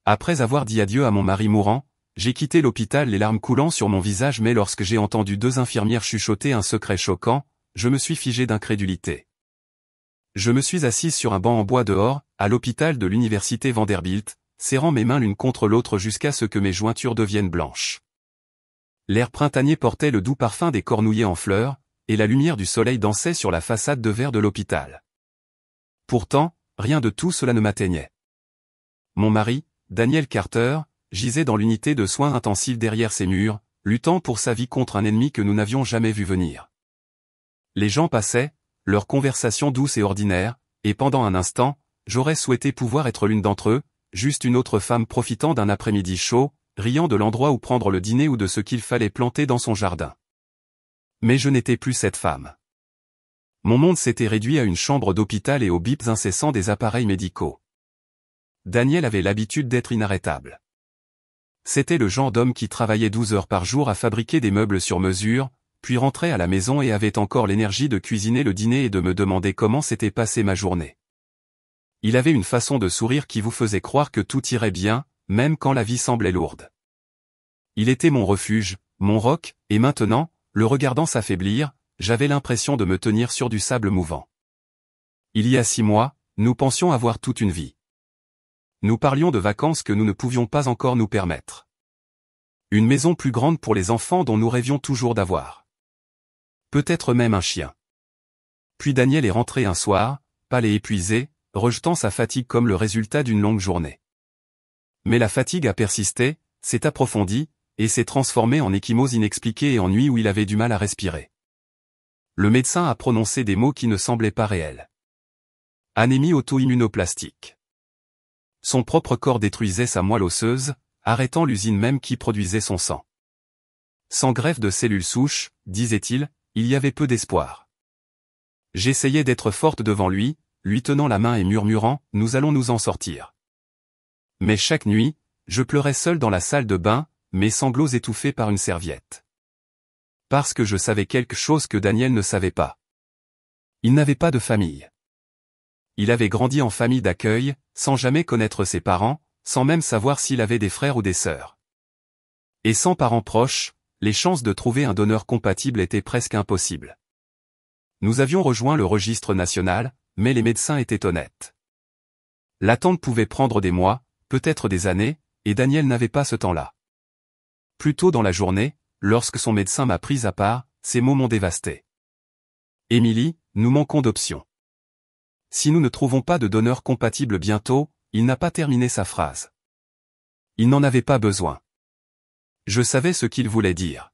Après avoir dit adieu à mon mari mourant, j'ai quitté l'hôpital les larmes coulant sur mon visage, mais lorsque j'ai entendu deux infirmières chuchoter un secret choquant, je me suis figé d'incrédulité. Je me suis assise sur un banc en bois dehors, à l'hôpital de l'université Vanderbilt, serrant mes mains l'une contre l'autre jusqu'à ce que mes jointures deviennent blanches. L'air printanier portait le doux parfum des cornouillers en fleurs, et la lumière du soleil dansait sur la façade de verre de l'hôpital. Pourtant, rien de tout cela ne m'atteignait. Mon mari, Daniel Carter, gisait dans l'unité de soins intensifs derrière ses murs, luttant pour sa vie contre un ennemi que nous n'avions jamais vu venir. Les gens passaient, leurs conversations douces et ordinaires, et pendant un instant, j'aurais souhaité pouvoir être l'une d'entre eux, juste une autre femme profitant d'un après-midi chaud, riant de l'endroit où prendre le dîner ou de ce qu'il fallait planter dans son jardin. Mais je n'étais plus cette femme. Mon monde s'était réduit à une chambre d'hôpital et aux bips incessants des appareils médicaux. Daniel avait l'habitude d'être inarrêtable. C'était le genre d'homme qui travaillait 12 heures par jour à fabriquer des meubles sur mesure, puis rentrait à la maison et avait encore l'énergie de cuisiner le dîner et de me demander comment s'était passée ma journée. Il avait une façon de sourire qui vous faisait croire que tout irait bien, même quand la vie semblait lourde. Il était mon refuge, mon roc, et maintenant, le regardant s'affaiblir, j'avais l'impression de me tenir sur du sable mouvant. Il y a 6 mois, nous pensions avoir toute une vie. Nous parlions de vacances que nous ne pouvions pas encore nous permettre. Une maison plus grande pour les enfants dont nous rêvions toujours d'avoir. Peut-être même un chien. Puis Daniel est rentré un soir, pâle et épuisé, rejetant sa fatigue comme le résultat d'une longue journée. Mais la fatigue a persisté, s'est approfondie, et s'est transformée en ecchymose inexpliquée et en nuit où il avait du mal à respirer. Le médecin a prononcé des mots qui ne semblaient pas réels. Anémie auto-immunoplastique. Son propre corps détruisait sa moelle osseuse, arrêtant l'usine même qui produisait son sang. Sans greffe de cellules souches, disait-il, il y avait peu d'espoir. J'essayais d'être forte devant lui, lui tenant la main et murmurant, nous allons nous en sortir. Mais chaque nuit, je pleurais seul dans la salle de bain, mes sanglots étouffés par une serviette. Parce que je savais quelque chose que Daniel ne savait pas. Il n'avait pas de famille. Il avait grandi en famille d'accueil, sans jamais connaître ses parents, sans même savoir s'il avait des frères ou des sœurs. Et sans parents proches, les chances de trouver un donneur compatible étaient presque impossibles. Nous avions rejoint le registre national, mais les médecins étaient honnêtes. L'attente pouvait prendre des mois, peut-être des années, et Daniel n'avait pas ce temps-là. Plus tôt dans la journée, lorsque son médecin m'a pris à part, ces mots m'ont dévasté. Émilie, nous manquons d'options. Si nous ne trouvons pas de donneur compatible bientôt, il n'a pas terminé sa phrase. Il n'en avait pas besoin. Je savais ce qu'il voulait dire.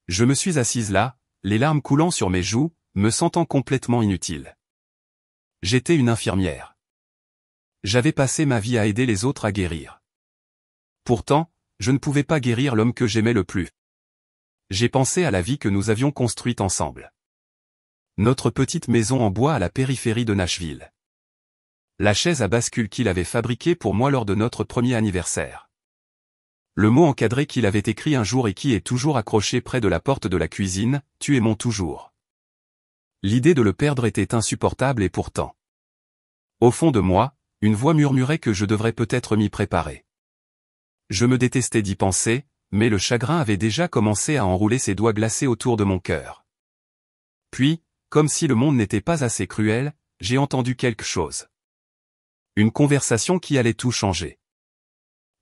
Je me suis assise là, les larmes coulant sur mes joues, me sentant complètement inutile. J'étais une infirmière. J'avais passé ma vie à aider les autres à guérir. Pourtant, je ne pouvais pas guérir l'homme que j'aimais le plus. J'ai pensé à la vie que nous avions construite ensemble. Notre petite maison en bois à la périphérie de Nashville. La chaise à bascule qu'il avait fabriquée pour moi lors de notre premier anniversaire. Le mot encadré qu'il avait écrit un jour et qui est toujours accroché près de la porte de la cuisine, « Tu es mon toujours ». L'idée de le perdre était insupportable et pourtant. Au fond de moi, une voix murmurait que je devrais peut-être m'y préparer. Je me détestais d'y penser, mais le chagrin avait déjà commencé à enrouler ses doigts glacés autour de mon cœur. Puis, comme si le monde n'était pas assez cruel, j'ai entendu quelque chose. Une conversation qui allait tout changer.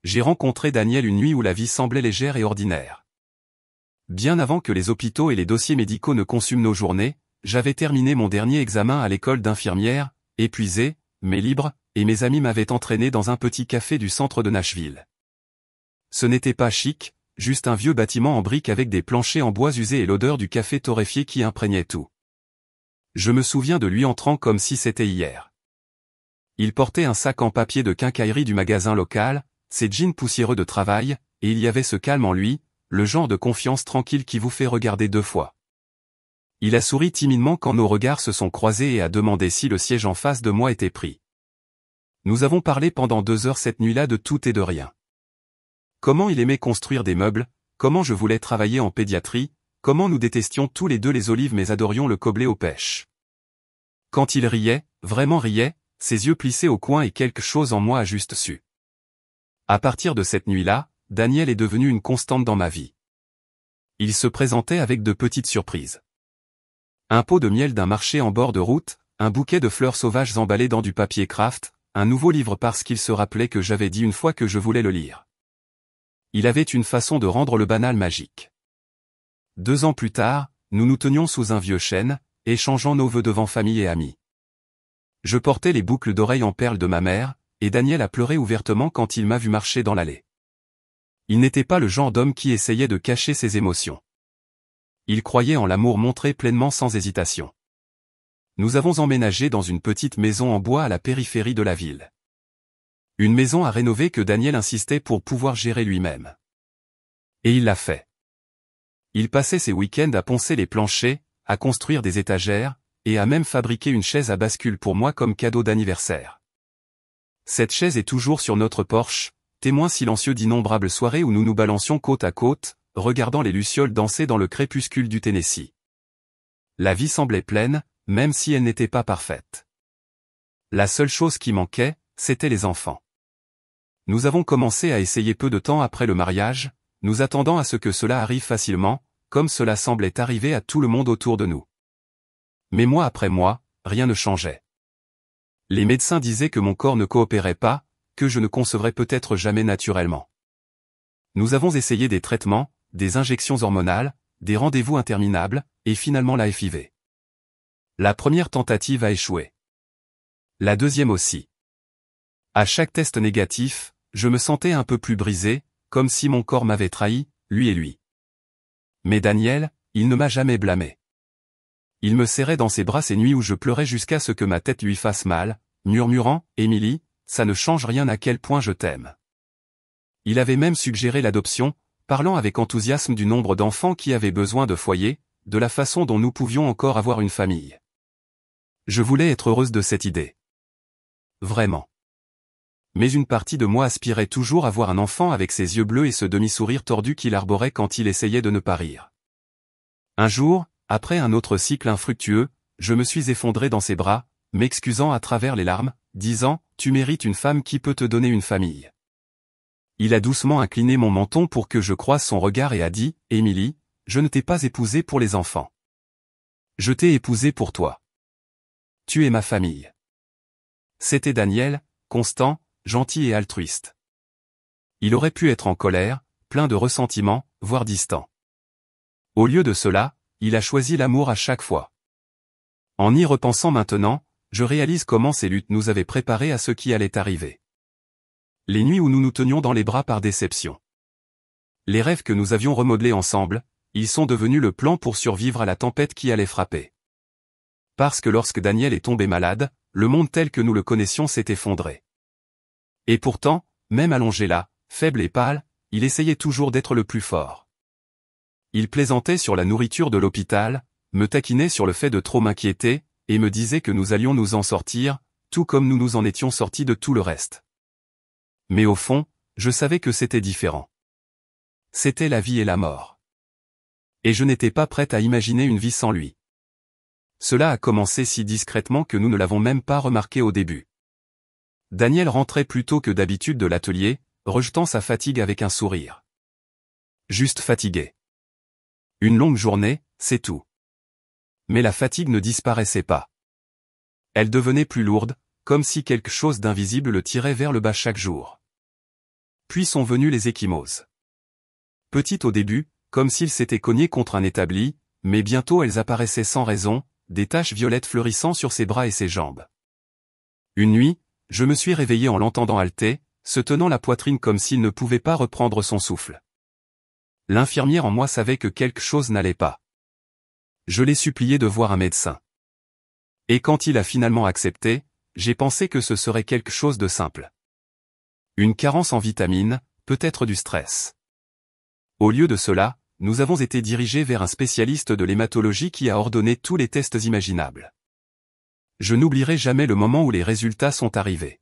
J'ai rencontré Daniel une nuit où la vie semblait légère et ordinaire. Bien avant que les hôpitaux et les dossiers médicaux ne consument nos journées, j'avais terminé mon dernier examen à l'école d'infirmière, épuisé, mais libre, et mes amis m'avaient entraîné dans un petit café du centre de Nashville. Ce n'était pas chic, juste un vieux bâtiment en briques avec des planchers en bois usés et l'odeur du café torréfié qui imprégnait tout. Je me souviens de lui entrant comme si c'était hier. Il portait un sac en papier de quincaillerie du magasin local, ses jeans poussiéreux de travail, et il y avait ce calme en lui, le genre de confiance tranquille qui vous fait regarder 2 fois. Il a souri timidement quand nos regards se sont croisés et a demandé si le siège en face de moi était pris. Nous avons parlé pendant 2 heures cette nuit-là de tout et de rien. Comment il aimait construire des meubles, comment je voulais travailler en pédiatrie, comment nous détestions tous les deux les olives mais adorions le Koblé aux pêches. Quand il riait, vraiment riait, ses yeux plissaient au coin et quelque chose en moi a juste su. À partir de cette nuit-là, Daniel est devenu une constante dans ma vie. Il se présentait avec de petites surprises. Un pot de miel d'un marché en bord de route, un bouquet de fleurs sauvages emballées dans du papier craft, un nouveau livre parce qu'il se rappelait que j'avais dit une fois que je voulais le lire. Il avait une façon de rendre le banal magique. 2 ans plus tard, nous nous tenions sous un vieux chêne, échangeant nos vœux devant famille et amis. Je portais les boucles d'oreilles en perles de ma mère, et Daniel a pleuré ouvertement quand il m'a vu marcher dans l'allée. Il n'était pas le genre d'homme qui essayait de cacher ses émotions. Il croyait en l'amour montré pleinement sans hésitation. Nous avons emménagé dans une petite maison en bois à la périphérie de la ville. Une maison à rénover que Daniel insistait pour pouvoir gérer lui-même. Et il l'a fait. Il passait ses week-ends à poncer les planchers, à construire des étagères, et à même fabriquer une chaise à bascule pour moi comme cadeau d'anniversaire. Cette chaise est toujours sur notre porche, témoin silencieux d'innombrables soirées où nous nous balancions côte à côte, regardant les lucioles danser dans le crépuscule du Tennessee. La vie semblait pleine, même si elle n'était pas parfaite. La seule chose qui manquait, c'était les enfants. Nous avons commencé à essayer peu de temps après le mariage, nous attendant à ce que cela arrive facilement, comme cela semblait arriver à tout le monde autour de nous. Mais mois après mois, rien ne changeait. Les médecins disaient que mon corps ne coopérait pas, que je ne concevrais peut-être jamais naturellement. Nous avons essayé des traitements, des injections hormonales, des rendez-vous interminables, et finalement la FIV. La première tentative a échoué. La deuxième aussi. À chaque test négatif, je me sentais un peu plus brisé, comme si mon corps m'avait trahi, lui et lui. Mais Daniel, il ne m'a jamais blâmé. Il me serrait dans ses bras ces nuits où je pleurais jusqu'à ce que ma tête lui fasse mal, murmurant « Émilie, ça ne change rien à quel point je t'aime ». Il avait même suggéré l'adoption, parlant avec enthousiasme du nombre d'enfants qui avaient besoin de foyers, de la façon dont nous pouvions encore avoir une famille. Je voulais être heureuse de cette idée. Vraiment. Mais une partie de moi aspirait toujours à voir un enfant avec ses yeux bleus et ce demi-sourire tordu qu'il arborait quand il essayait de ne pas rire. Un jour, après un autre cycle infructueux, je me suis effondré dans ses bras, m'excusant à travers les larmes, disant « Tu mérites une femme qui peut te donner une famille ». Il a doucement incliné mon menton pour que je croise son regard et a dit « Émilie, je ne t'ai pas épousée pour les enfants. Je t'ai épousée pour toi. Tu es ma famille. » C'était Daniel, constant, gentil et altruiste. Il aurait pu être en colère, plein de ressentiment, voire distant. Au lieu de cela, il a choisi l'amour à chaque fois. En y repensant maintenant, je réalise comment ces luttes nous avaient préparés à ce qui allait arriver. Les nuits où nous nous tenions dans les bras par déception. Les rêves que nous avions remodelés ensemble, ils sont devenus le plan pour survivre à la tempête qui allait frapper. Parce que lorsque Daniel est tombé malade, le monde tel que nous le connaissions s'est effondré. Et pourtant, même allongé là, faible et pâle, il essayait toujours d'être le plus fort. Il plaisantait sur la nourriture de l'hôpital, me taquinait sur le fait de trop m'inquiéter, et me disait que nous allions nous en sortir, tout comme nous nous en étions sortis de tout le reste. Mais au fond, je savais que c'était différent. C'était la vie et la mort. Et je n'étais pas prête à imaginer une vie sans lui. Cela a commencé si discrètement que nous ne l'avons même pas remarqué au début. Daniel rentrait plus tôt que d'habitude de l'atelier, rejetant sa fatigue avec un sourire. Juste fatigué. Une longue journée, c'est tout. Mais la fatigue ne disparaissait pas. Elle devenait plus lourde, comme si quelque chose d'invisible le tirait vers le bas chaque jour. Puis sont venues les ecchymoses. Petites au début, comme s'il s'était cogné contre un établi, mais bientôt elles apparaissaient sans raison, des taches violettes fleurissant sur ses bras et ses jambes. Une nuit, je me suis réveillé en l'entendant halter, se tenant la poitrine comme s'il ne pouvait pas reprendre son souffle. L'infirmière en moi savait que quelque chose n'allait pas. Je l'ai supplié de voir un médecin. Et quand il a finalement accepté, j'ai pensé que ce serait quelque chose de simple. Une carence en vitamines, peut-être du stress. Au lieu de cela, nous avons été dirigés vers un spécialiste de l'hématologie qui a ordonné tous les tests imaginables. Je n'oublierai jamais le moment où les résultats sont arrivés.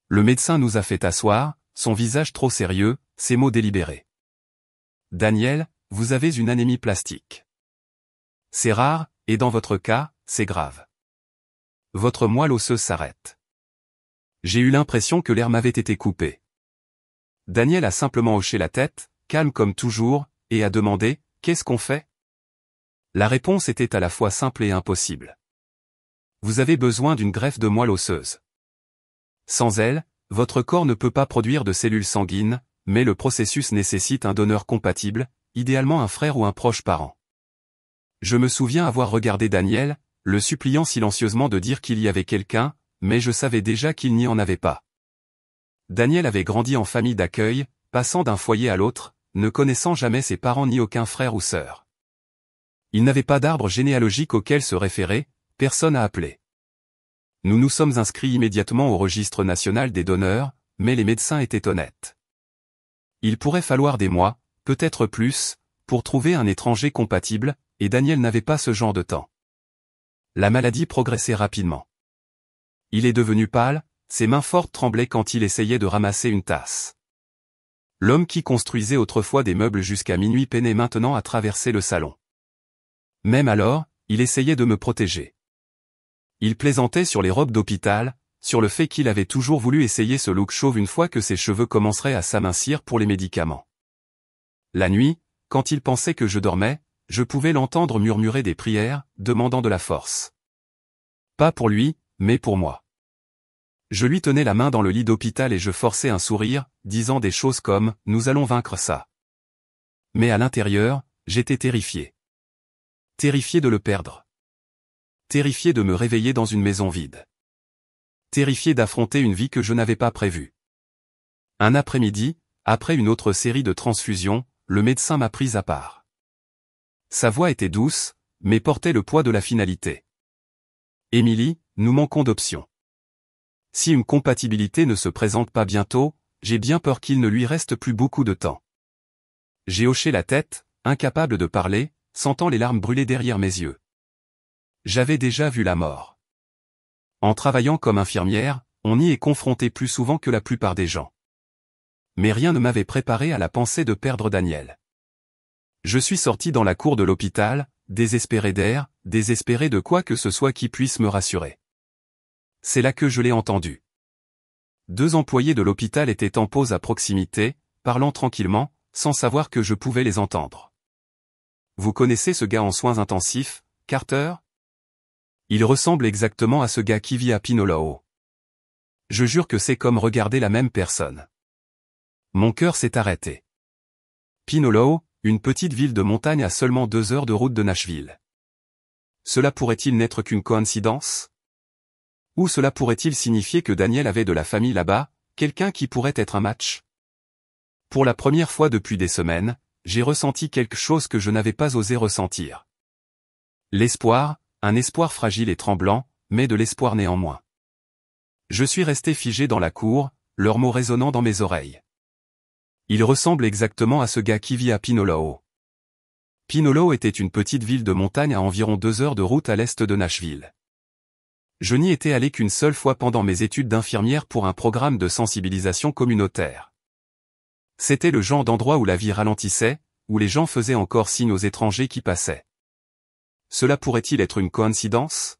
Le médecin nous a fait asseoir, son visage trop sérieux, ses mots délibérés. « Daniel, vous avez une anémie plastique. C'est rare, et dans votre cas, c'est grave. Votre moelle osseuse s'arrête. » J'ai eu l'impression que l'air m'avait été coupé. Daniel a simplement hoché la tête, calme comme toujours, et a demandé « Qu'est-ce qu'on fait ?» La réponse était à la fois simple et impossible. Vous avez besoin d'une greffe de moelle osseuse. Sans elle, votre corps ne peut pas produire de cellules sanguines, mais le processus nécessite un donneur compatible, idéalement un frère ou un proche parent. Je me souviens avoir regardé Daniel, le suppliant silencieusement de dire qu'il y avait quelqu'un, mais je savais déjà qu'il n'y en avait pas. Daniel avait grandi en famille d'accueil, passant d'un foyer à l'autre, ne connaissant jamais ses parents ni aucun frère ou sœur. Il n'avait pas d'arbre généalogique auquel se référer, personne à appeler. Nous nous sommes inscrits immédiatement au registre national des donneurs, mais les médecins étaient honnêtes. Il pourrait falloir des mois, peut-être plus, pour trouver un étranger compatible, et Daniel n'avait pas ce genre de temps. La maladie progressait rapidement. Il est devenu pâle, ses mains fortes tremblaient quand il essayait de ramasser une tasse. L'homme qui construisait autrefois des meubles jusqu'à minuit peinait maintenant à traverser le salon. Même alors, il essayait de me protéger. Il plaisantait sur les robes d'hôpital, sur le fait qu'il avait toujours voulu essayer ce look chauve une fois que ses cheveux commenceraient à s'amincir pour les médicaments. La nuit, quand il pensait que je dormais, je pouvais l'entendre murmurer des prières, demandant de la force. Pas pour lui, mais pour moi. Je lui tenais la main dans le lit d'hôpital et je forçais un sourire, disant des choses comme « Nous allons vaincre ça ». Mais à l'intérieur, j'étais terrifié. Terrifié de le perdre. Terrifié de me réveiller dans une maison vide. Terrifié d'affronter une vie que je n'avais pas prévue. Un après-midi, après une autre série de transfusions, le médecin m'a pris à part. Sa voix était douce, mais portait le poids de la finalité. Émilie, nous manquons d'options. Si une compatibilité ne se présente pas bientôt, j'ai bien peur qu'il ne lui reste plus beaucoup de temps. J'ai hoché la tête, incapable de parler, sentant les larmes brûler derrière mes yeux. J'avais déjà vu la mort. En travaillant comme infirmière, on y est confronté plus souvent que la plupart des gens. Mais rien ne m'avait préparé à la pensée de perdre Daniel. Je suis sorti dans la cour de l'hôpital, désespéré d'air, désespéré de quoi que ce soit qui puisse me rassurer. C'est là que je l'ai entendu. 2 employés de l'hôpital étaient en pause à proximité, parlant tranquillement, sans savoir que je pouvais les entendre. Vous connaissez ce gars en soins intensifs, Carter? Il ressemble exactement à ce gars qui vit à Pinoloo. Je jure que c'est comme regarder la même personne. Mon cœur s'est arrêté. Pinoloo, une petite ville de montagne à seulement 2 heures de route de Nashville. Cela pourrait-il n'être qu'une coïncidence? Ou cela pourrait-il signifier que Daniel avait de la famille là-bas, quelqu'un qui pourrait être un match? Pour la première fois depuis des semaines, j'ai ressenti quelque chose que je n'avais pas osé ressentir. L'espoir, un espoir fragile et tremblant, mais de l'espoir néanmoins. Je suis resté figé dans la cour, leurs mots résonnant dans mes oreilles. Il ressemble exactement à ce gars qui vit à Pinoloo. Pinoloo était une petite ville de montagne à environ 2 heures de route à l'est de Nashville. Je n'y étais allé qu'une seule fois pendant mes études d'infirmière pour un programme de sensibilisation communautaire. C'était le genre d'endroit où la vie ralentissait, où les gens faisaient encore signe aux étrangers qui passaient. Cela pourrait-il être une coïncidence?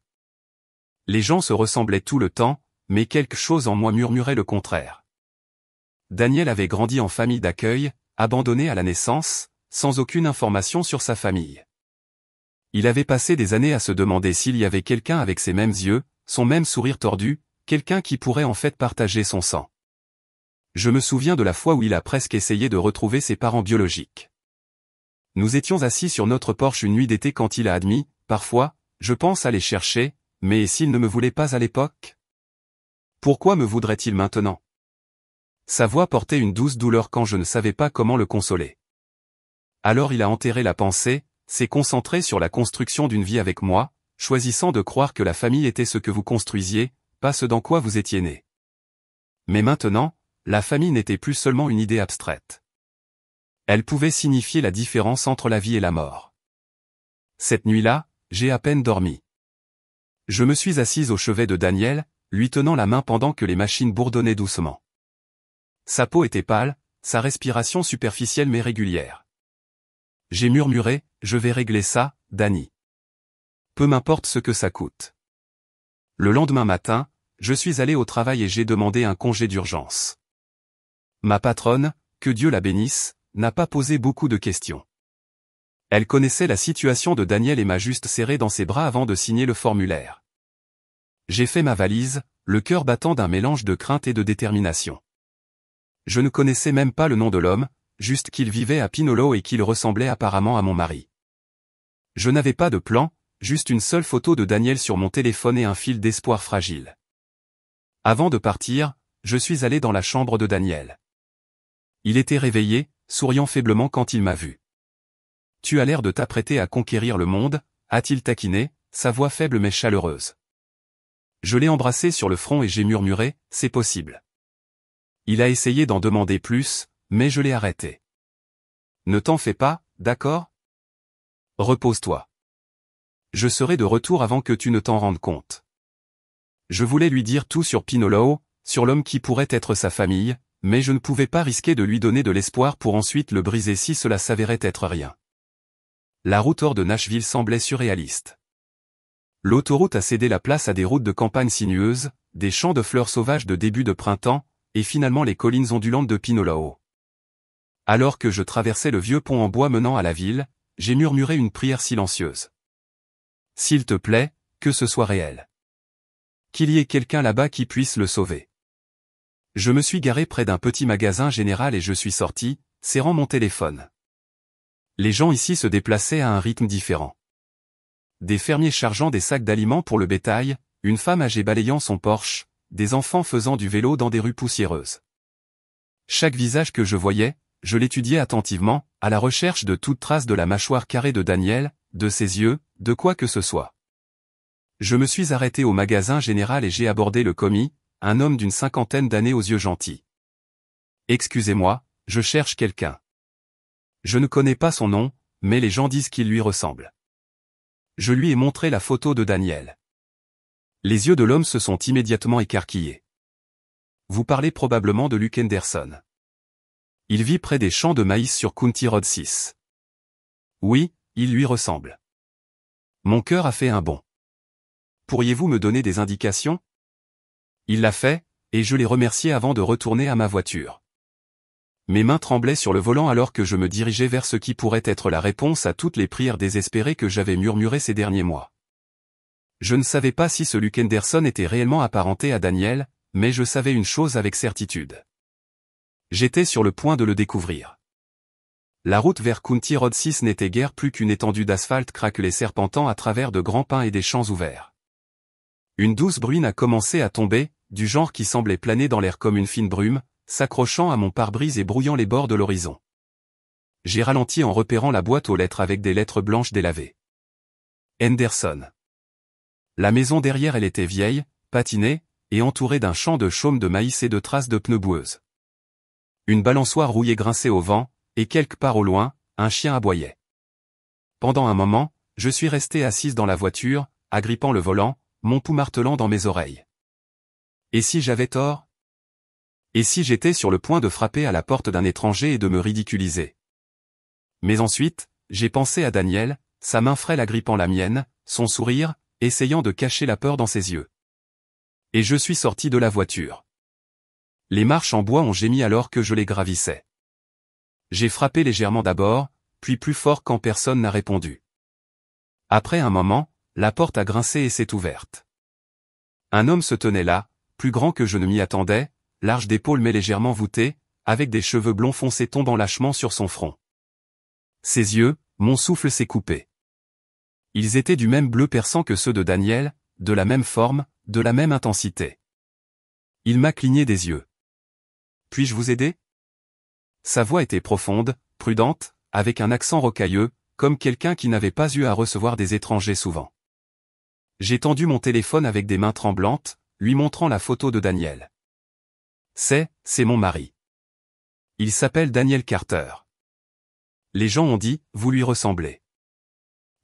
Les gens se ressemblaient tout le temps, mais quelque chose en moi murmurait le contraire. Daniel avait grandi en famille d'accueil, abandonné à la naissance, sans aucune information sur sa famille. Il avait passé des années à se demander s'il y avait quelqu'un avec ses mêmes yeux, son même sourire tordu, quelqu'un qui pourrait en fait partager son sang. Je me souviens de la fois où il a presque essayé de retrouver ses parents biologiques. Nous étions assis sur notre porche une nuit d'été quand il a admis, parfois, je pense à les chercher, mais s'il ne me voulait pas à l'époque? Pourquoi me voudrait-il maintenant? Sa voix portait une douce douleur quand je ne savais pas comment le consoler. Alors il a enterré la pensée, s'est concentré sur la construction d'une vie avec moi, choisissant de croire que la famille était ce que vous construisiez, pas ce dans quoi vous étiez né. Mais maintenant, la famille n'était plus seulement une idée abstraite. Elle pouvait signifier la différence entre la vie et la mort. Cette nuit-là, j'ai à peine dormi. Je me suis assise au chevet de Daniel, lui tenant la main pendant que les machines bourdonnaient doucement. Sa peau était pâle, sa respiration superficielle mais régulière. J'ai murmuré, je vais régler ça, Danny. Peu m'importe ce que ça coûte. Le lendemain matin, je suis allé au travail et j'ai demandé un congé d'urgence. Ma patronne, que Dieu la bénisse, n'a pas posé beaucoup de questions. Elle connaissait la situation de Daniel et m'a juste serré dans ses bras avant de signer le formulaire. J'ai fait ma valise, le cœur battant d'un mélange de crainte et de détermination. Je ne connaissais même pas le nom de l'homme, juste qu'il vivait à Pinolo et qu'il ressemblait apparemment à mon mari. Je n'avais pas de plan, juste une seule photo de Daniel sur mon téléphone et un fil d'espoir fragile. Avant de partir, je suis allé dans la chambre de Daniel. Il était réveillé, souriant faiblement quand il m'a vu. « Tu as l'air de t'apprêter à conquérir le monde », a-t-il taquiné, sa voix faible mais chaleureuse. Je l'ai embrassé sur le front et j'ai murmuré, « C'est possible ». Il a essayé d'en demander plus, mais je l'ai arrêté. « Ne t'en fais pas, d'accord ? Repose-toi. Je serai de retour avant que tu ne t'en rendes compte. » Je voulais lui dire tout sur Pinolo, sur l'homme qui pourrait être sa famille, mais je ne pouvais pas risquer de lui donner de l'espoir pour ensuite le briser si cela s'avérait être rien. La route hors de Nashville semblait surréaliste. L'autoroute a cédé la place à des routes de campagne sinueuses, des champs de fleurs sauvages de début de printemps, et finalement les collines ondulantes de Pinolo. Alors que je traversais le vieux pont en bois menant à la ville, j'ai murmuré une prière silencieuse. « S'il te plaît, que ce soit réel. Qu'il y ait quelqu'un là-bas qui puisse le sauver. » Je me suis garé près d'un petit magasin général et je suis sorti, serrant mon téléphone. Les gens ici se déplaçaient à un rythme différent. Des fermiers chargeant des sacs d'aliments pour le bétail, une femme âgée balayant son Porsche, des enfants faisant du vélo dans des rues poussiéreuses. Chaque visage que je voyais, je l'étudiais attentivement, à la recherche de toute trace de la mâchoire carrée de Daniel, de ses yeux, de quoi que ce soit. Je me suis arrêté au magasin général et j'ai abordé le commis, un homme d'une cinquantaine d'années aux yeux gentils. « Excusez-moi, je cherche quelqu'un. Je ne connais pas son nom, mais les gens disent qu'il lui ressemble. » Je lui ai montré la photo de Daniel. Les yeux de l'homme se sont immédiatement écarquillés. « Vous parlez probablement de Luke Henderson. Il vit près des champs de maïs sur County Road 6. Oui, il lui ressemble. » Mon cœur a fait un bond. « Pourriez-vous me donner des indications ? » Il l'a fait, et je l'ai remercié avant de retourner à ma voiture. Mes mains tremblaient sur le volant alors que je me dirigeais vers ce qui pourrait être la réponse à toutes les prières désespérées que j'avais murmurées ces derniers mois. Je ne savais pas si ce Luke Henderson était réellement apparenté à Daniel, mais je savais une chose avec certitude. J'étais sur le point de le découvrir. La route vers County Road 6 n'était guère plus qu'une étendue d'asphalte craquelée serpentant à travers de grands pins et des champs ouverts. Une douce bruine a commencé à tomber, du genre qui semblait planer dans l'air comme une fine brume, s'accrochant à mon pare-brise et brouillant les bords de l'horizon. J'ai ralenti en repérant la boîte aux lettres avec des lettres blanches délavées. Henderson. La maison derrière elle était vieille, patinée, et entourée d'un champ de chaume de maïs et de traces de pneus boueuses. Une balançoire rouillée grinçait au vent, et quelque part au loin, un chien aboyait. Pendant un moment, je suis resté assise dans la voiture, agrippant le volant, mon pouls martelant dans mes oreilles. Et si j'avais tort ? Et si j'étais sur le point de frapper à la porte d'un étranger et de me ridiculiser ? Mais ensuite, j'ai pensé à Daniel, sa main frêle agrippant la mienne, son sourire, essayant de cacher la peur dans ses yeux. Et je suis sorti de la voiture. Les marches en bois ont gémi alors que je les gravissais. J'ai frappé légèrement d'abord, puis plus fort quand personne n'a répondu. Après un moment, la porte a grincé et s'est ouverte. Un homme se tenait là, plus grand que je ne m'y attendais, large d'épaules mais légèrement voûté, avec des cheveux blonds foncés tombant lâchement sur son front. Ses yeux, mon souffle s'est coupé. Ils étaient du même bleu perçant que ceux de Daniel, de la même forme, de la même intensité. Il m'a cligné des yeux. « Puis-je vous aider ?» Sa voix était profonde, prudente, avec un accent rocailleux, comme quelqu'un qui n'avait pas eu à recevoir des étrangers souvent. J'ai tendu mon téléphone avec des mains tremblantes, lui montrant la photo de Daniel. C'est mon mari. Il s'appelle Daniel Carter. Les gens ont dit, vous lui ressemblez.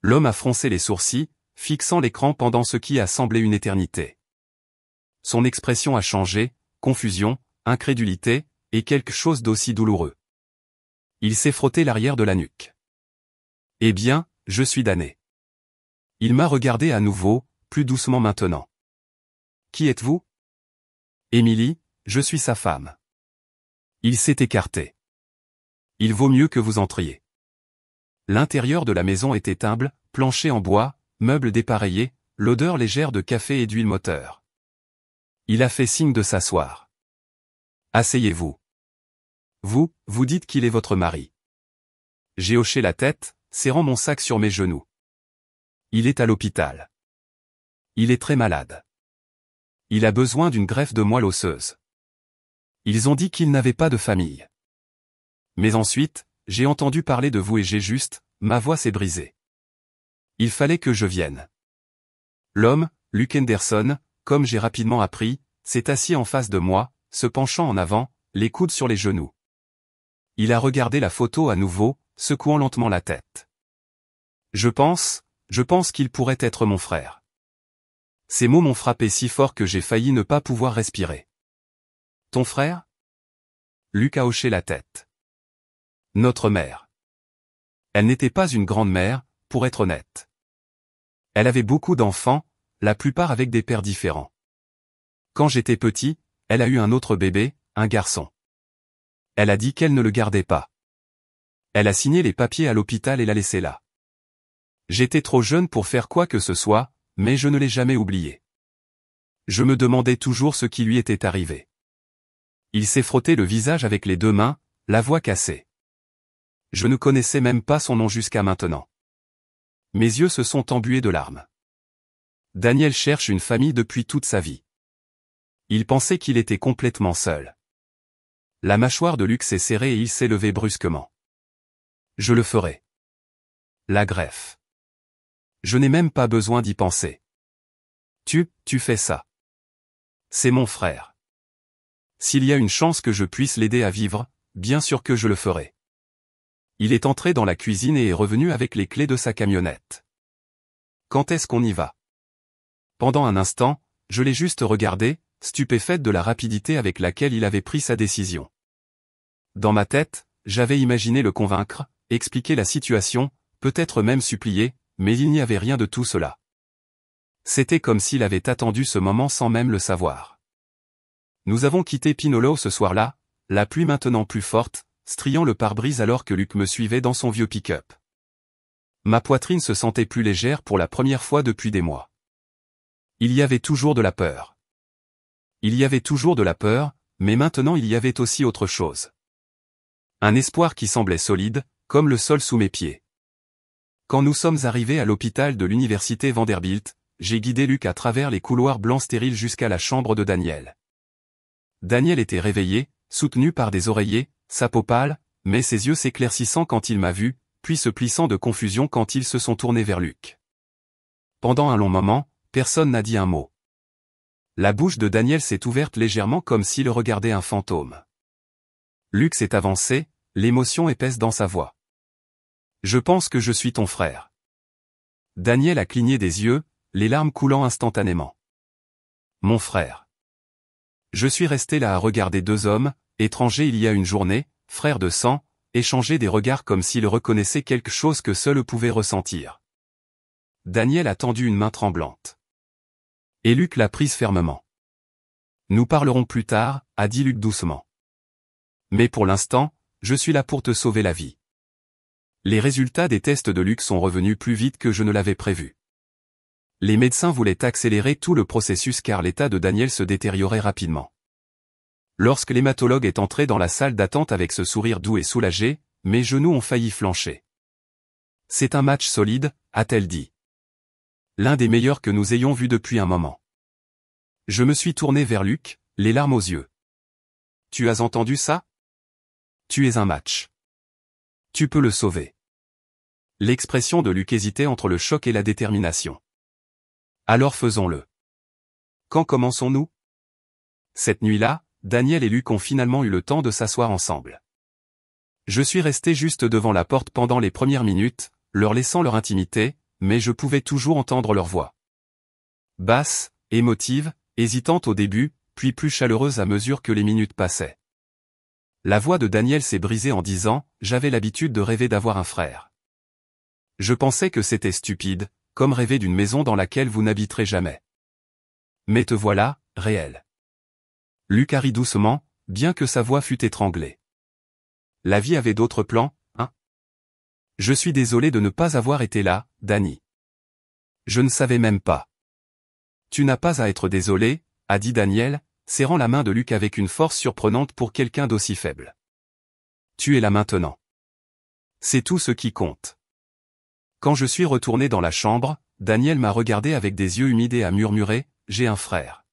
L'homme a froncé les sourcils, fixant l'écran pendant ce qui a semblé une éternité. Son expression a changé, confusion, incrédulité, et quelque chose d'aussi douloureux. Il s'est frotté l'arrière de la nuque. Eh bien, je suis damné. Il m'a regardé à nouveau, plus doucement maintenant. Qui êtes-vous ? Émilie, je suis sa femme. Il s'est écarté. Il vaut mieux que vous entriez. L'intérieur de la maison était humble, plancher en bois, meubles dépareillés, l'odeur légère de café et d'huile moteur. Il a fait signe de s'asseoir. Asseyez-vous. Vous dites qu'il est votre mari. J'ai hoché la tête, serrant mon sac sur mes genoux. Il est à l'hôpital. Il est très malade. Il a besoin d'une greffe de moelle osseuse. Ils ont dit qu'il n'avait pas de famille. Mais ensuite, j'ai entendu parler de vous et j'ai juste, ma voix s'est brisée. Il fallait que je vienne. L'homme, Luke Henderson, comme j'ai rapidement appris, s'est assis en face de moi, se penchant en avant, les coudes sur les genoux. Il a regardé la photo à nouveau, secouant lentement la tête. Je pense qu'il pourrait être mon frère. Ces mots m'ont frappé si fort que j'ai failli ne pas pouvoir respirer. Ton frère? Luke a hoché la tête. Notre mère. Elle n'était pas une grande-mère, pour être honnête. Elle avait beaucoup d'enfants, la plupart avec des pères différents. Quand j'étais petit, elle a eu un autre bébé, un garçon. Elle a dit qu'elle ne le gardait pas. Elle a signé les papiers à l'hôpital et l'a laissé là. J'étais trop jeune pour faire quoi que ce soit, mais je ne l'ai jamais oublié. Je me demandais toujours ce qui lui était arrivé. Il s'est frotté le visage avec les deux mains, la voix cassée. Je ne connaissais même pas son nom jusqu'à maintenant. Mes yeux se sont embués de larmes. Daniel cherche une famille depuis toute sa vie. Il pensait qu'il était complètement seul. La mâchoire de Luke s'est serrée et il s'est levé brusquement. Je le ferai. La greffe. Je n'ai même pas besoin d'y penser. Tu fais ça. C'est mon frère. S'il y a une chance que je puisse l'aider à vivre, bien sûr que je le ferai. Il est entré dans la cuisine et est revenu avec les clés de sa camionnette. Quand est-ce qu'on y va? Pendant un instant, je l'ai juste regardé, stupéfaite de la rapidité avec laquelle il avait pris sa décision. Dans ma tête, j'avais imaginé le convaincre, expliquer la situation, peut-être même supplier, mais il n'y avait rien de tout cela. C'était comme s'il avait attendu ce moment sans même le savoir. Nous avons quitté Pinolo ce soir-là, la pluie maintenant plus forte, striant le pare-brise alors que Luke me suivait dans son vieux pick-up. Ma poitrine se sentait plus légère pour la première fois depuis des mois. Il y avait toujours de la peur. Il y avait toujours de la peur, mais maintenant il y avait aussi autre chose. Un espoir qui semblait solide, comme le sol sous mes pieds. Quand nous sommes arrivés à l'hôpital de l'université Vanderbilt, j'ai guidé Luke à travers les couloirs blancs stériles jusqu'à la chambre de Daniel. Daniel était réveillé, soutenu par des oreillers, sa peau pâle, mais ses yeux s'éclaircissant quand il m'a vu, puis se plissant de confusion quand ils se sont tournés vers Luke. Pendant un long moment, personne n'a dit un mot. La bouche de Daniel s'est ouverte légèrement comme s'il regardait un fantôme. Luke s'est avancé, l'émotion épaisse dans sa voix. Je pense que je suis ton frère. Daniel a cligné des yeux, les larmes coulant instantanément. Mon frère. Je suis resté là à regarder deux hommes, étrangers il y a une journée, frères de sang, échanger des regards comme s'ils reconnaissaient quelque chose que seul eux pouvaient ressentir. Daniel a tendu une main tremblante. Et Luke l'a prise fermement. Nous parlerons plus tard, a dit Luke doucement. Mais pour l'instant, je suis là pour te sauver la vie. Les résultats des tests de Luke sont revenus plus vite que je ne l'avais prévu. Les médecins voulaient accélérer tout le processus car l'état de Daniel se détériorait rapidement. Lorsque l'hématologue est entré dans la salle d'attente avec ce sourire doux et soulagé, mes genoux ont failli flancher. C'est un match solide, a-t-elle dit. L'un des meilleurs que nous ayons vu depuis un moment. Je me suis tourné vers Luke, les larmes aux yeux. Tu as entendu ça? Tu es un match. Tu peux le sauver. L'expression de Luke hésitait entre le choc et la détermination. Alors faisons-le. Quand commençons-nous? Cette nuit-là, Daniel et Luke ont finalement eu le temps de s'asseoir ensemble. Je suis resté juste devant la porte pendant les premières minutes, leur laissant leur intimité, mais je pouvais toujours entendre leur voix. Basse, émotive, hésitante au début, puis plus chaleureuse à mesure que les minutes passaient. La voix de Daniel s'est brisée en disant « J'avais l'habitude de rêver d'avoir un frère. Je pensais que c'était stupide, comme rêver d'une maison dans laquelle vous n'habiterez jamais. Mais te voilà, réel. » Luke a ri doucement, bien que sa voix fût étranglée. La vie avait d'autres plans, hein? Je suis désolé de ne pas avoir été là, Danny. Je ne savais même pas. Tu n'as pas à être désolé, a dit Daniel, serrant la main de Luke avec une force surprenante pour quelqu'un d'aussi faible. Tu es là maintenant. C'est tout ce qui compte. Quand je suis retourné dans la chambre, Daniel m'a regardé avec des yeux humides et a murmuré, « J'ai un frère. »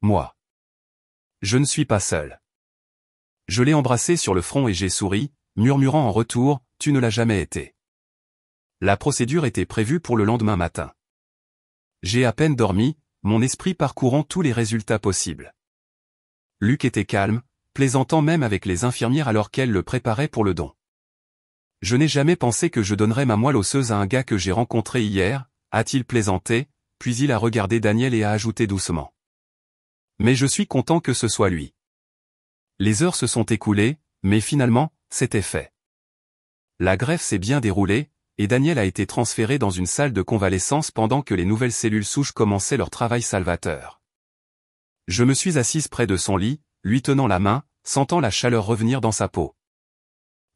Moi. Je ne suis pas seul. Je l'ai embrassé sur le front et j'ai souri, murmurant en retour, « Tu ne l'as jamais été. » La procédure était prévue pour le lendemain matin. J'ai à peine dormi, mon esprit parcourant tous les résultats possibles. Luke était calme, plaisantant même avec les infirmières alors qu'elles le préparaient pour le don. Je n'ai jamais pensé que je donnerais ma moelle osseuse à un gars que j'ai rencontré hier, a-t-il plaisanté, puis il a regardé Daniel et a ajouté doucement. Mais je suis content que ce soit lui. Les heures se sont écoulées, mais finalement, c'était fait. La greffe s'est bien déroulée, et Daniel a été transféré dans une salle de convalescence pendant que les nouvelles cellules souches commençaient leur travail salvateur. Je me suis assise près de son lit, lui tenant la main, sentant la chaleur revenir dans sa peau.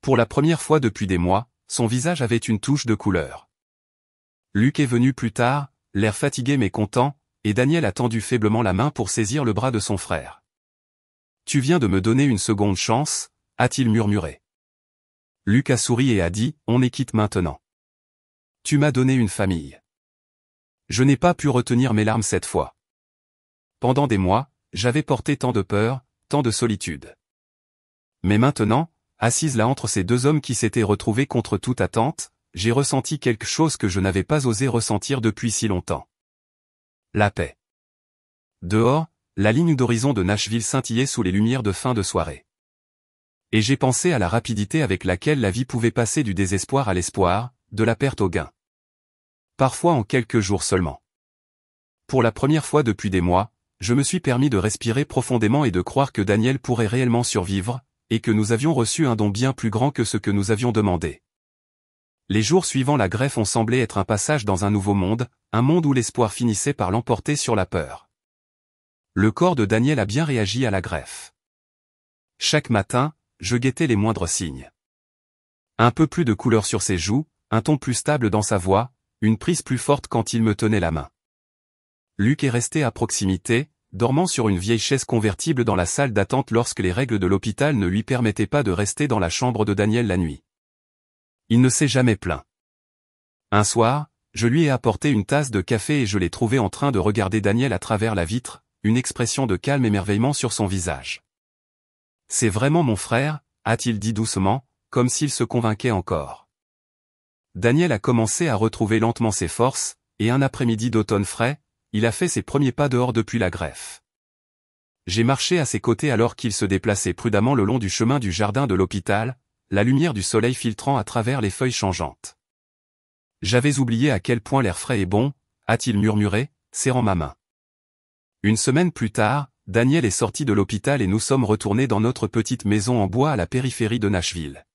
Pour la première fois depuis des mois, son visage avait une touche de couleur. Luke est venu plus tard, l'air fatigué mais content, et Daniel a tendu faiblement la main pour saisir le bras de son frère. « Tu viens de me donner une seconde chance », a-t-il murmuré. Luke a souri et a dit, « On est quitte maintenant. Tu m'as donné une famille. » Je n'ai pas pu retenir mes larmes cette fois. Pendant des mois, j'avais porté tant de peur, tant de solitude. Mais maintenant, assise là entre ces deux hommes qui s'étaient retrouvés contre toute attente, j'ai ressenti quelque chose que je n'avais pas osé ressentir depuis si longtemps. La paix. Dehors, la ligne d'horizon de Nashville scintillait sous les lumières de fin de soirée. Et j'ai pensé à la rapidité avec laquelle la vie pouvait passer du désespoir à l'espoir, de la perte au gain. Parfois en quelques jours seulement. Pour la première fois depuis des mois, je me suis permis de respirer profondément et de croire que Daniel pourrait réellement survivre, et que nous avions reçu un don bien plus grand que ce que nous avions demandé. Les jours suivant la greffe ont semblé être un passage dans un nouveau monde, un monde où l'espoir finissait par l'emporter sur la peur. Le corps de Daniel a bien réagi à la greffe. Chaque matin, je guettais les moindres signes. Un peu plus de couleur sur ses joues, un ton plus stable dans sa voix, une prise plus forte quand il me tenait la main. Luke est resté à proximité, dormant sur une vieille chaise convertible dans la salle d'attente lorsque les règles de l'hôpital ne lui permettaient pas de rester dans la chambre de Daniel la nuit. Il ne s'est jamais plaint. Un soir, je lui ai apporté une tasse de café et je l'ai trouvé en train de regarder Daniel à travers la vitre, une expression de calme émerveillement sur son visage. « C'est vraiment mon frère » a-t-il dit doucement, comme s'il se convainquait encore. Daniel a commencé à retrouver lentement ses forces, et un après-midi d'automne frais, il a fait ses premiers pas dehors depuis la greffe. J'ai marché à ses côtés alors qu'il se déplaçait prudemment le long du chemin du jardin de l'hôpital, la lumière du soleil filtrant à travers les feuilles changeantes. J'avais oublié à quel point l'air frais est bon, a-t-il murmuré, serrant ma main. Une semaine plus tard, Daniel est sorti de l'hôpital et nous sommes retournés dans notre petite maison en bois à la périphérie de Nashville.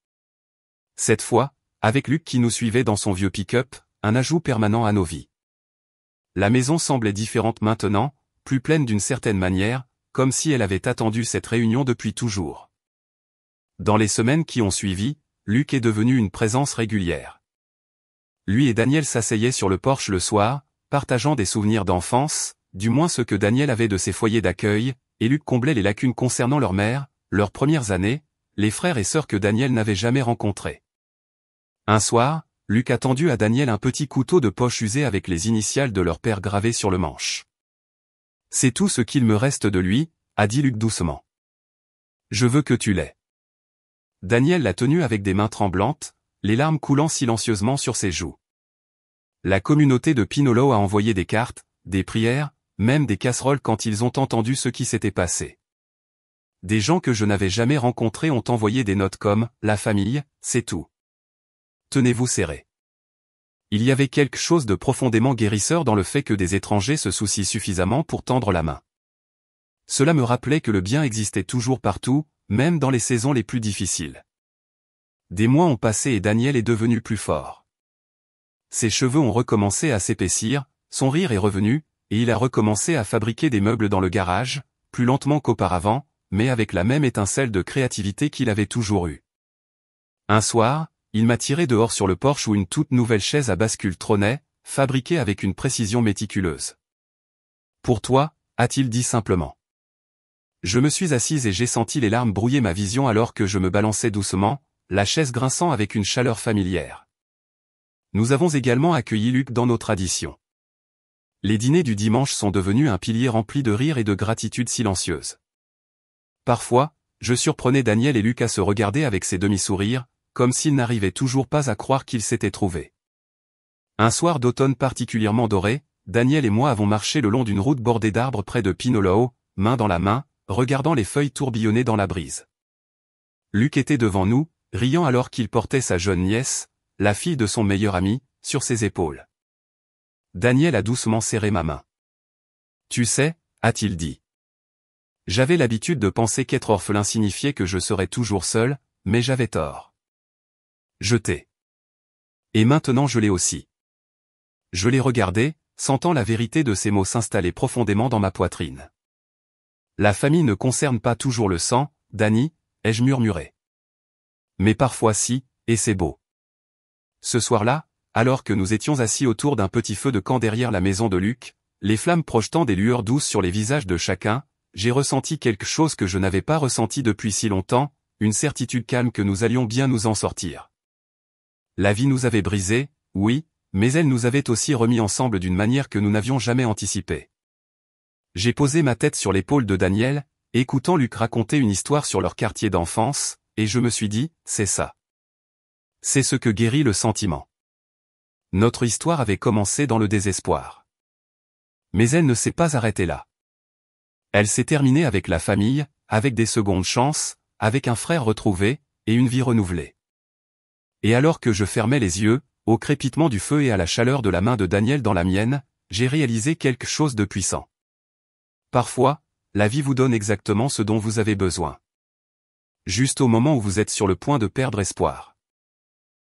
Cette fois, avec Luke qui nous suivait dans son vieux pick-up, un ajout permanent à nos vies. La maison semblait différente maintenant, plus pleine d'une certaine manière, comme si elle avait attendu cette réunion depuis toujours. Dans les semaines qui ont suivi, Luke est devenu une présence régulière. Lui et Daniel s'asseyaient sur le porche le soir, partageant des souvenirs d'enfance, du moins ce que Daniel avait de ses foyers d'accueil, et Luke comblait les lacunes concernant leur mère, leurs premières années, les frères et sœurs que Daniel n'avait jamais rencontrés. Un soir, Luke a tendu à Daniel un petit couteau de poche usé avec les initiales de leur père gravées sur le manche. « C'est tout ce qu'il me reste de lui » a dit Luke doucement. « Je veux que tu l'aies. » Daniel l'a tenu avec des mains tremblantes, les larmes coulant silencieusement sur ses joues. La communauté de Pinolo a envoyé des cartes, des prières, même des casseroles quand ils ont entendu ce qui s'était passé. Des gens que je n'avais jamais rencontrés ont envoyé des notes comme « La famille, c'est tout. Tenez-vous serrés. » Il y avait quelque chose de profondément guérisseur dans le fait que des étrangers se soucient suffisamment pour tendre la main. Cela me rappelait que le bien existait toujours partout, même dans les saisons les plus difficiles. Des mois ont passé et Daniel est devenu plus fort. Ses cheveux ont recommencé à s'épaissir, son rire est revenu, et il a recommencé à fabriquer des meubles dans le garage, plus lentement qu'auparavant, mais avec la même étincelle de créativité qu'il avait toujours eue. Un soir, il m'a tiré dehors sur le porche où une toute nouvelle chaise à bascule trônait, fabriquée avec une précision méticuleuse. « Pour toi », a-t-il dit simplement. Je me suis assise et j'ai senti les larmes brouiller ma vision alors que je me balançais doucement, la chaise grinçant avec une chaleur familière. Nous avons également accueilli Luc dans nos traditions. Les dîners du dimanche sont devenus un pilier rempli de rire et de gratitude silencieuse. Parfois, je surprenais Daniel et Luc à se regarder avec ses demi-sourires, comme s'ils n'arrivaient toujours pas à croire qu'ils s'étaient trouvés. Un soir d'automne particulièrement doré, Daniel et moi avons marché le long d'une route bordée d'arbres près de Pinoloo, main dans la main, regardant les feuilles tourbillonner dans la brise. Luc était devant nous, riant alors qu'il portait sa jeune nièce, la fille de son meilleur ami, sur ses épaules. Daniel a doucement serré ma main. « Tu sais », a-t-il dit. J'avais l'habitude de penser qu'être orphelin signifiait que je serais toujours seul, mais j'avais tort. Je t'ai. Et maintenant je l'ai aussi. Je l'ai regardé, sentant la vérité de ces mots s'installer profondément dans ma poitrine. La famille ne concerne pas toujours le sang, Dani, ai-je murmuré. Mais parfois si, et c'est beau. Ce soir-là, alors que nous étions assis autour d'un petit feu de camp derrière la maison de Luc, les flammes projetant des lueurs douces sur les visages de chacun, j'ai ressenti quelque chose que je n'avais pas ressenti depuis si longtemps, une certitude calme que nous allions bien nous en sortir. La vie nous avait brisés, oui, mais elle nous avait aussi remis ensemble d'une manière que nous n'avions jamais anticipée. J'ai posé ma tête sur l'épaule de Daniel, écoutant Luc raconter une histoire sur leur quartier d'enfance, et je me suis dit, c'est ça. C'est ce que guérit le sentiment. Notre histoire avait commencé dans le désespoir. Mais elle ne s'est pas arrêtée là. Elle s'est terminée avec la famille, avec des secondes chances, avec un frère retrouvé, et une vie renouvelée. Et alors que je fermais les yeux, au crépitement du feu et à la chaleur de la main de Daniel dans la mienne, j'ai réalisé quelque chose de puissant. Parfois, la vie vous donne exactement ce dont vous avez besoin. Juste au moment où vous êtes sur le point de perdre espoir.